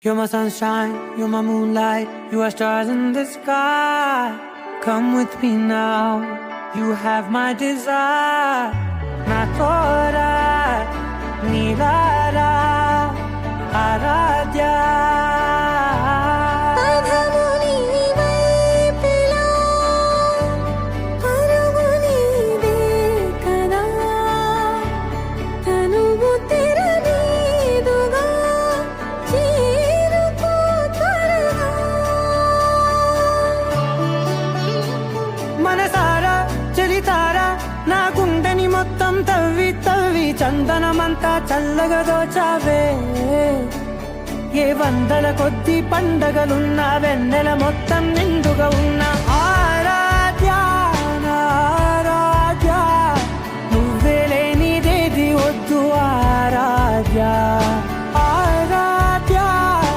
You're my sunshine, you're my moonlight, you are stars in the sky. Come with me now, you have my desire. Na tora, nilara, aradya. మనసారా చలితారా నా గుండెని మొత్తం తవ్వి తవ్వి చందనమంతా చల్లగా దోచావే. ఏ వందల కొద్ది పండగలున్నా వెన్నెల మొత్తం నిండుగా ఉన్నా